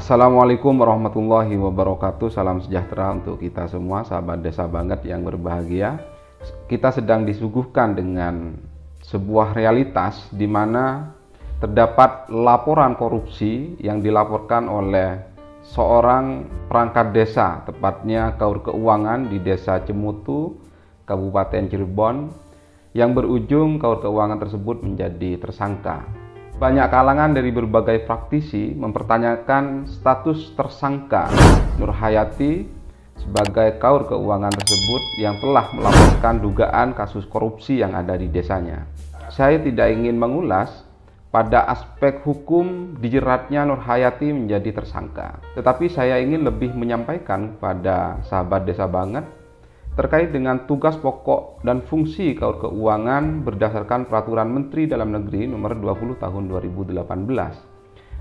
Assalamualaikum warahmatullahi wabarakatuh. Salam sejahtera untuk kita semua, sahabat desa banget yang berbahagia. Kita sedang disuguhkan dengan sebuah realitas di mana terdapat laporan korupsi yang dilaporkan oleh seorang perangkat desa, tepatnya Kaur Keuangan di Desa Cemutu, Kabupaten Cirebon, yang berujung Kaur Keuangan tersebut menjadi tersangka. Banyak kalangan dari berbagai praktisi mempertanyakan status tersangka Nur Hayati sebagai Kaur Keuangan tersebut yang telah melaporkan dugaan kasus korupsi yang ada di desanya. Saya tidak ingin mengulas pada aspek hukum dijeratnya Nur Hayati menjadi tersangka, tetapi saya ingin lebih menyampaikan kepada sahabat desa banget terkait dengan tugas pokok dan fungsi Kaur Keuangan berdasarkan Peraturan Menteri Dalam Negeri Nomor 20 Tahun 2018,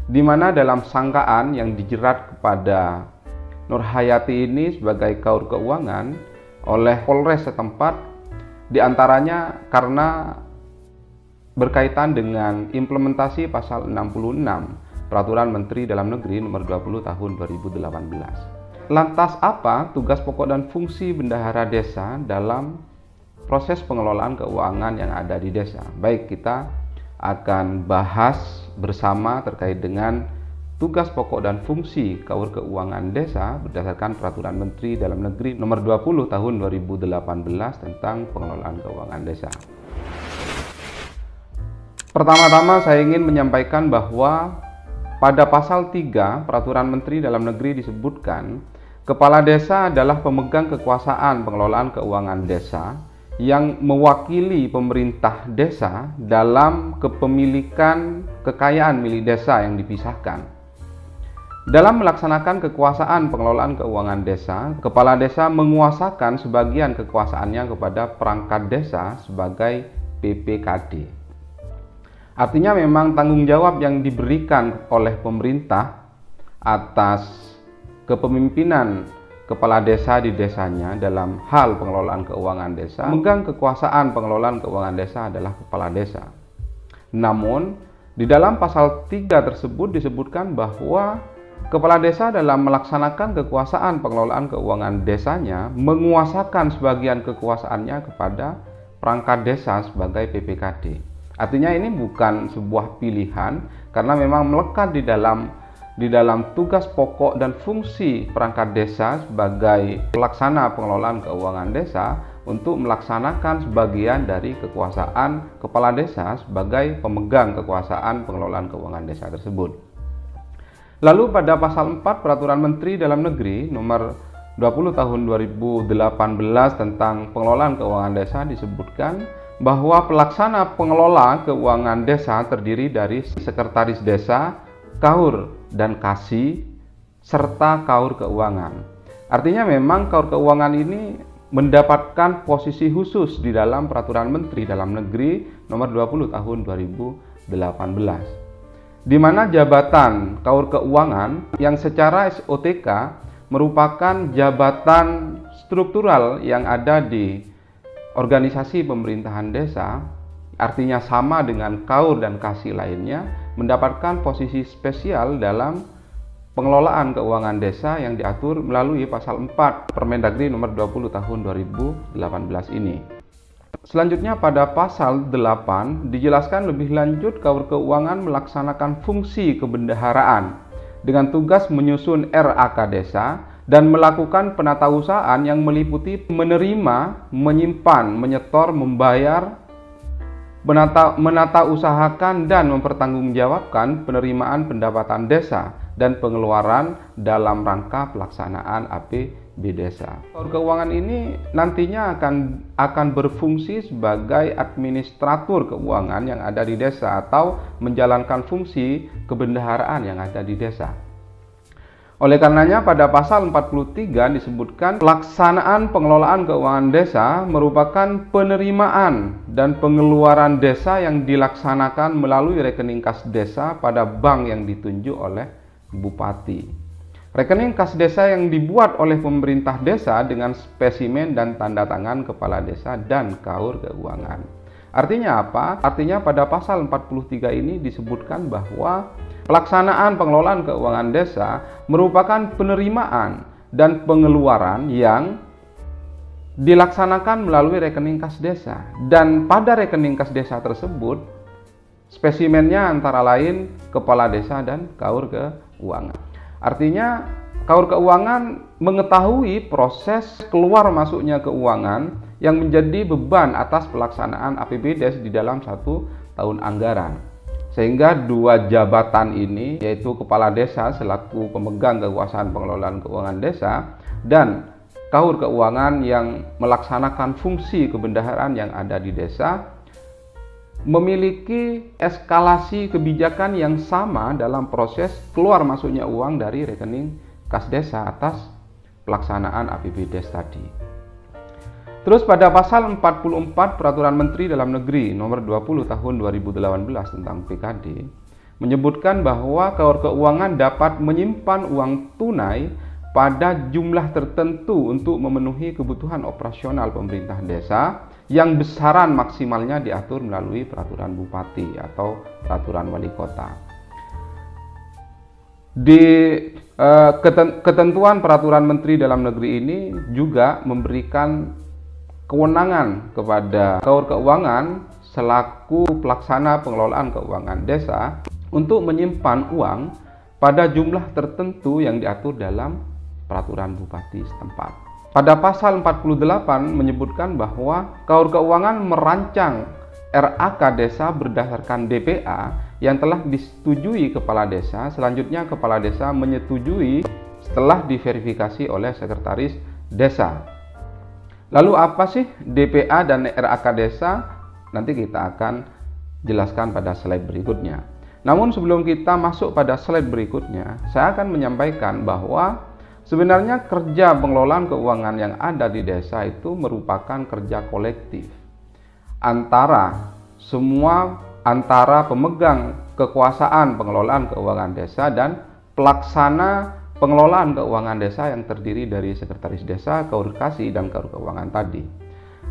di mana dalam sangkaan yang dijerat kepada Nur Hayati ini sebagai Kaur Keuangan oleh Polres setempat, diantaranya karena berkaitan dengan implementasi pasal 66 Peraturan Menteri Dalam Negeri Nomor 20 Tahun 2018. Lantas apa tugas pokok dan fungsi bendahara desa dalam proses pengelolaan keuangan yang ada di desa? Baik, kita akan bahas bersama terkait dengan tugas pokok dan fungsi Kaur Keuangan Desa berdasarkan Peraturan Menteri Dalam Negeri Nomor 20 Tahun 2018 tentang pengelolaan keuangan desa. Pertama-tama saya ingin menyampaikan bahwa pada pasal 3 Peraturan Menteri Dalam Negeri disebutkan Kepala Desa adalah pemegang kekuasaan pengelolaan keuangan desa yang mewakili pemerintah desa dalam kepemilikan kekayaan milik desa yang dipisahkan. Dalam melaksanakan kekuasaan pengelolaan keuangan desa, Kepala Desa menguasakan sebagian kekuasaannya kepada perangkat desa sebagai PPKD. Artinya memang tanggung jawab yang diberikan oleh pemerintah atas kepemimpinan kepala desa di desanya dalam hal pengelolaan keuangan desa, memegang kekuasaan pengelolaan keuangan desa adalah kepala desa. Namun, di dalam pasal 3 tersebut disebutkan bahwa kepala desa dalam melaksanakan kekuasaan pengelolaan keuangan desanya menguasakan sebagian kekuasaannya kepada perangkat desa sebagai PPKD. Artinya ini bukan sebuah pilihan karena memang melekat di dalam tugas pokok dan fungsi perangkat desa sebagai pelaksana pengelolaan keuangan desa untuk melaksanakan sebagian dari kekuasaan kepala desa sebagai pemegang kekuasaan pengelolaan keuangan desa tersebut. Lalu pada pasal 4 Peraturan Menteri Dalam Negeri Nomor 20 Tahun 2018 tentang pengelolaan keuangan desa disebutkan bahwa pelaksana pengelola keuangan desa terdiri dari sekretaris desa, kaur dan kasih, serta Kaur Keuangan. Artinya memang Kaur Keuangan ini mendapatkan posisi khusus di dalam Peraturan Menteri Dalam Negeri Nomor 20 Tahun 2018. Di mana jabatan Kaur Keuangan yang secara SOTK merupakan jabatan struktural yang ada di organisasi pemerintahan desa, artinya sama dengan kaur dan kasih lainnya, mendapatkan posisi spesial dalam pengelolaan keuangan desa yang diatur melalui pasal 4 Permendagri Nomor 20 Tahun 2018 ini. Selanjutnya pada pasal 8 dijelaskan lebih lanjut Kaur Keuangan melaksanakan fungsi kebendaharaan dengan tugas menyusun RAK desa dan melakukan penatausahaan yang meliputi menerima, menyimpan, menyetor, membayar, menata usahakan dan mempertanggungjawabkan penerimaan pendapatan desa dan pengeluaran dalam rangka pelaksanaan APB desa. Kaur Keuangan ini nantinya akan berfungsi sebagai administratur keuangan yang ada di desa atau menjalankan fungsi kebendaharaan yang ada di desa. Oleh karenanya pada pasal 43 disebutkan pelaksanaan pengelolaan keuangan desa merupakan penerimaan dan pengeluaran desa yang dilaksanakan melalui rekening kas desa pada bank yang ditunjuk oleh bupati. Rekening kas desa yang dibuat oleh pemerintah desa dengan spesimen dan tanda tangan kepala desa dan Kaur Keuangan. Artinya apa? Artinya pada pasal 43 ini disebutkan bahwa pelaksanaan pengelolaan keuangan desa merupakan penerimaan dan pengeluaran yang dilaksanakan melalui rekening kas desa. Dan pada rekening kas desa tersebut, spesimennya antara lain kepala desa dan kaur keuangan. Artinya kaur keuangan mengetahui proses keluar masuknya keuangan yang menjadi beban atas pelaksanaan APBDes di dalam satu tahun anggaran. Sehingga dua jabatan ini, yaitu kepala desa selaku pemegang kekuasaan pengelolaan keuangan desa dan kaur keuangan yang melaksanakan fungsi kebendaharaan yang ada di desa, memiliki eskalasi kebijakan yang sama dalam proses keluar masuknya uang dari rekening kas desa atas pelaksanaan APBDes tadi. Terus pada pasal 44 Peraturan Menteri Dalam Negeri nomor 20 tahun 2018 tentang PKD menyebutkan bahwa kaur keuangan dapat menyimpan uang tunai pada jumlah tertentu untuk memenuhi kebutuhan operasional pemerintah desa yang besaran maksimalnya diatur melalui peraturan bupati atau peraturan wali kota. Di ketentuan Peraturan Menteri Dalam Negeri ini juga memberikan kewenangan kepada kaur keuangan selaku pelaksana pengelolaan keuangan desa untuk menyimpan uang pada jumlah tertentu yang diatur dalam peraturan bupati setempat. Pada pasal 48 menyebutkan bahwa kaur keuangan merancang RAK desa berdasarkan DPA yang telah disetujui kepala desa. Selanjutnya kepala desa menyetujui setelah diverifikasi oleh sekretaris desa. Lalu apa sih DPA dan RAK desa? Nanti kita akan jelaskan pada slide berikutnya. Namun sebelum kita masuk pada slide berikutnya, saya akan menyampaikan bahwa sebenarnya kerja pengelolaan keuangan yang ada di desa itu merupakan kerja kolektif antara pemegang kekuasaan pengelolaan keuangan desa dan pelaksana pengelolaan keuangan desa yang terdiri dari sekretaris desa, kaur kasih, dan kaur keuangan tadi.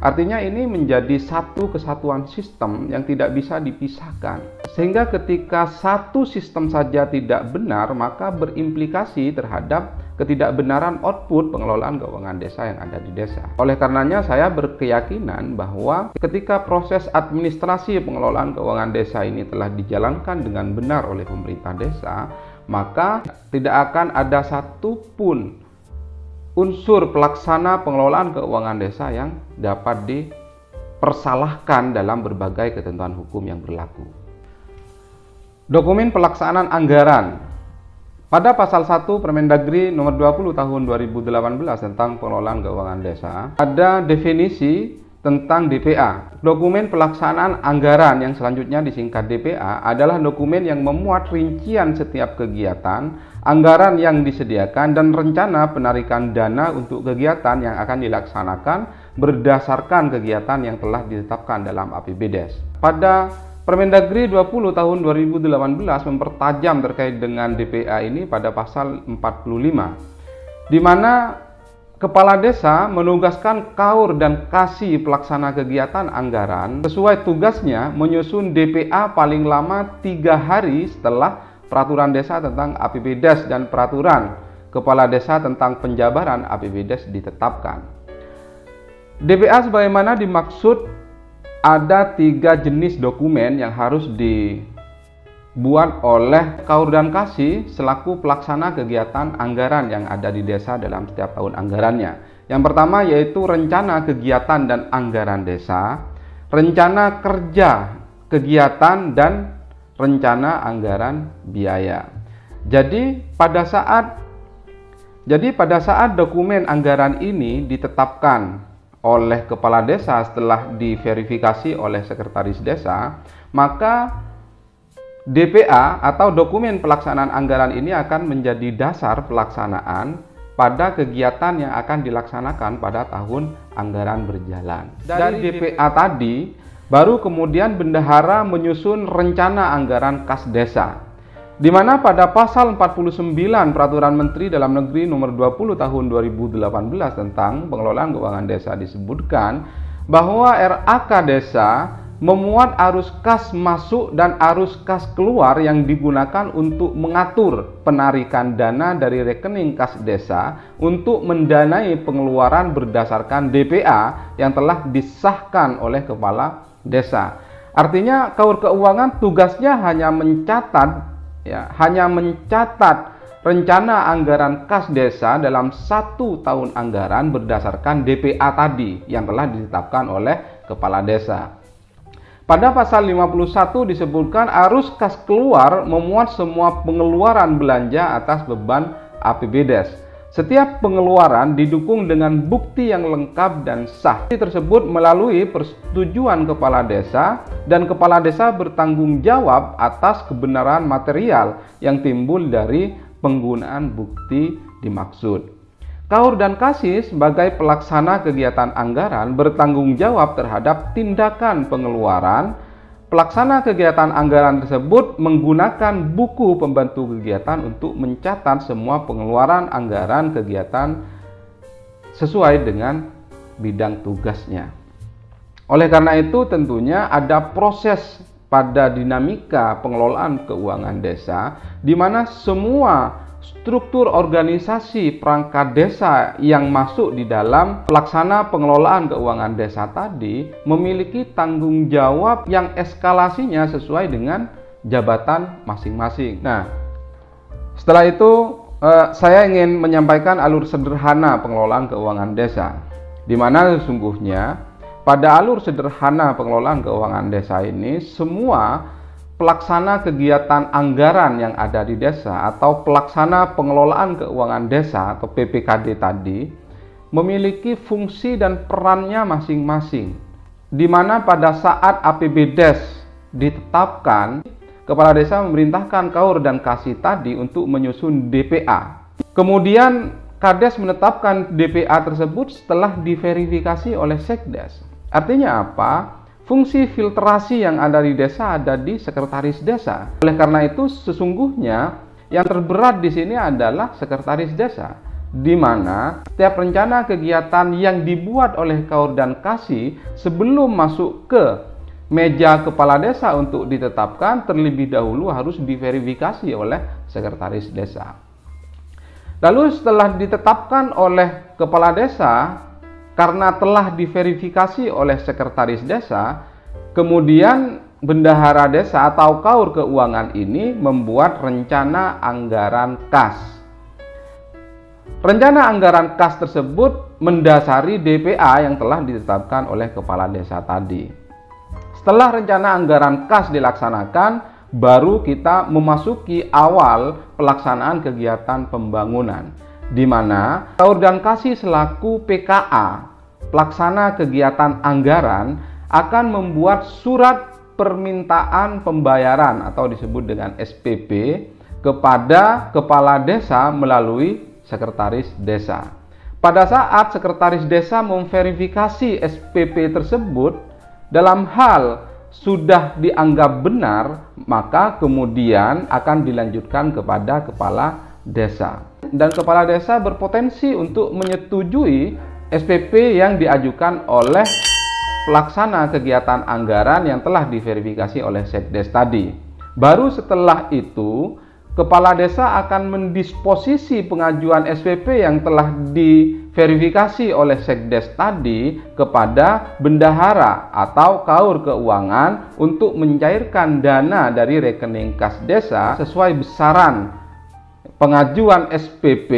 Artinya ini menjadi satu kesatuan sistem yang tidak bisa dipisahkan. Sehingga ketika satu sistem saja tidak benar, maka berimplikasi terhadap ketidakbenaran output pengelolaan keuangan desa yang ada di desa. Oleh karenanya saya berkeyakinan bahwa ketika proses administrasi pengelolaan keuangan desa ini telah dijalankan dengan benar oleh pemerintah desa, maka tidak akan ada satupun unsur pelaksana pengelolaan keuangan desa yang dapat dipersalahkan dalam berbagai ketentuan hukum yang berlaku. Dokumen pelaksanaan anggaran. Pada pasal 1 Permendagri nomor 20 tahun 2018 tentang pengelolaan keuangan desa, ada definisi tentang DPA. Dokumen pelaksanaan anggaran yang selanjutnya disingkat DPA adalah dokumen yang memuat rincian setiap kegiatan, anggaran yang disediakan, dan rencana penarikan dana untuk kegiatan yang akan dilaksanakan berdasarkan kegiatan yang telah ditetapkan dalam APBDes. Pada Permendagri 20 tahun 2018 mempertajam terkait dengan DPA ini pada pasal 45, di mana kepala desa menugaskan kaur dan kasih pelaksana kegiatan anggaran sesuai tugasnya menyusun DPA paling lama 3 hari setelah peraturan desa tentang APBDes dan peraturan kepala desa tentang penjabaran APBDes ditetapkan. DPA sebagaimana dimaksud ada 3 jenis dokumen yang harus dibuat oleh kaur dan kasih selaku pelaksana kegiatan anggaran yang ada di desa dalam setiap tahun anggarannya. Yang pertama yaitu rencana kegiatan dan anggaran desa, rencana kerja kegiatan, dan rencana anggaran biaya. Jadi pada saat dokumen anggaran ini ditetapkan oleh kepala desa setelah diverifikasi oleh sekretaris desa, maka DPA atau dokumen pelaksanaan anggaran ini akan menjadi dasar pelaksanaan pada kegiatan yang akan dilaksanakan pada tahun anggaran berjalan. Dari DPA tadi, baru kemudian bendahara menyusun rencana anggaran kas desa, di mana pada pasal 49 Peraturan Menteri Dalam Negeri nomor 20 tahun 2018 tentang pengelolaan keuangan desa disebutkan bahwa RAK desa memuat arus kas masuk dan arus kas keluar yang digunakan untuk mengatur penarikan dana dari rekening kas desa untuk mendanai pengeluaran berdasarkan DPA yang telah disahkan oleh kepala desa. Artinya KAUR keuangan tugasnya hanya mencatat rencana anggaran kas desa dalam 1 tahun anggaran berdasarkan DPA tadi yang telah ditetapkan oleh kepala desa. Pada pasal 51 disebutkan arus kas keluar memuat semua pengeluaran belanja atas beban APBDes. Setiap pengeluaran didukung dengan bukti yang lengkap dan sah. Bukti tersebut melalui persetujuan kepala desa dan kepala desa bertanggung jawab atas kebenaran material yang timbul dari penggunaan bukti dimaksud. KAUR dan KASI sebagai pelaksana kegiatan anggaran bertanggung jawab terhadap tindakan pengeluaran. Pelaksana kegiatan anggaran tersebut menggunakan buku pembantu kegiatan untuk mencatat semua pengeluaran anggaran kegiatan sesuai dengan bidang tugasnya. Oleh karena itu tentunya ada proses pada dinamika pengelolaan keuangan desa di mana semua struktur organisasi perangkat desa yang masuk di dalam pelaksana pengelolaan keuangan desa tadi memiliki tanggung jawab yang eskalasinya sesuai dengan jabatan masing-masing. Nah, setelah itu saya ingin menyampaikan alur sederhana pengelolaan keuangan desa, di mana sesungguhnya pada alur sederhana pengelolaan keuangan desa ini semua pelaksana kegiatan anggaran yang ada di desa atau pelaksana pengelolaan keuangan desa atau PPKD tadi memiliki fungsi dan perannya masing-masing, di mana pada saat APBDes ditetapkan, kepala desa memerintahkan KAUR dan KASI tadi untuk menyusun DPA. Kemudian Kades menetapkan DPA tersebut setelah diverifikasi oleh Sekdes. Artinya apa? Fungsi filtrasi yang ada di desa ada di sekretaris desa. Oleh karena itu sesungguhnya yang terberat di sini adalah sekretaris desa, di mana setiap rencana kegiatan yang dibuat oleh KAUR dan KASI sebelum masuk ke meja kepala desa untuk ditetapkan terlebih dahulu harus diverifikasi oleh sekretaris desa. Lalu setelah ditetapkan oleh kepala desa, karena telah diverifikasi oleh sekretaris desa, kemudian bendahara desa atau KAUR keuangan ini membuat rencana anggaran kas. Rencana anggaran kas tersebut mendasari DPA yang telah ditetapkan oleh kepala desa tadi. Setelah rencana anggaran kas dilaksanakan, baru kita memasuki awal pelaksanaan kegiatan pembangunan, di mana KAUR dan KASI selaku PKA, pelaksana kegiatan anggaran, akan membuat surat permintaan pembayaran atau disebut dengan SPP kepada kepala desa melalui sekretaris desa. Pada saat sekretaris desa memverifikasi SPP tersebut dalam hal sudah dianggap benar, maka kemudian akan dilanjutkan kepada kepala desa. Dan kepala desa berpotensi untuk menyetujui SPP yang diajukan oleh pelaksana kegiatan anggaran yang telah diverifikasi oleh Sekdes tadi. Baru setelah itu, kepala desa akan mendisposisi pengajuan SPP yang telah diverifikasi oleh Sekdes tadi kepada bendahara atau KAUR keuangan untuk mencairkan dana dari rekening kas desa sesuai besaran pengajuan SPP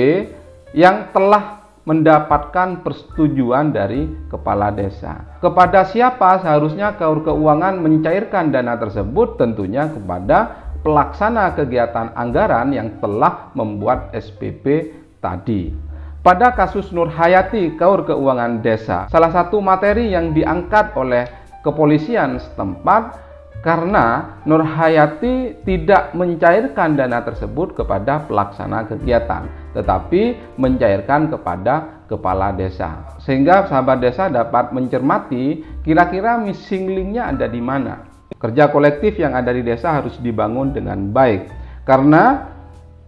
yang telah mendapatkan persetujuan dari kepala desa. Kepada siapa seharusnya KAUR keuangan mencairkan dana tersebut? Tentunya kepada pelaksana kegiatan anggaran yang telah membuat SPP tadi. Pada kasus Nur Hayati KAUR keuangan desa, salah satu materi yang diangkat oleh kepolisian setempat karena Nur Hayati tidak mencairkan dana tersebut kepada pelaksana kegiatan, tetapi mencairkan kepada kepala desa. Sehingga sahabat desa dapat mencermati kira-kira missing link-nya ada di mana. Kerja kolektif yang ada di desa harus dibangun dengan baik. Karena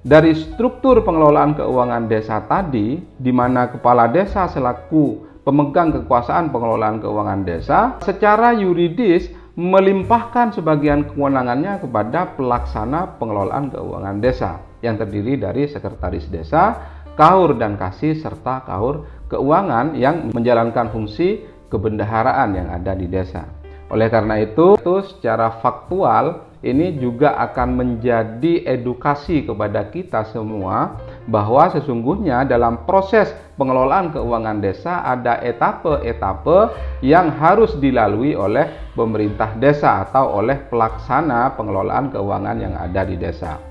dari struktur pengelolaan keuangan desa tadi, di mana kepala desa selaku pemegang kekuasaan pengelolaan keuangan desa, secara yuridis melimpahkan sebagian kewenangannya kepada pelaksana pengelolaan keuangan desa yang terdiri dari sekretaris desa, kahur dan kasih, serta kahur keuangan yang menjalankan fungsi kebendaharaan yang ada di desa. Oleh karena itu secara faktual ini juga akan menjadi edukasi kepada kita semua bahwa sesungguhnya dalam proses pengelolaan keuangan desa ada etape-etape yang harus dilalui oleh pemerintah desa atau oleh pelaksana pengelolaan keuangan yang ada di desa.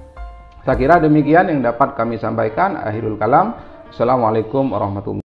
Saya kira demikian yang dapat kami sampaikan. Akhirul kalam. Assalamualaikum warahmatullahi wabarakatuh.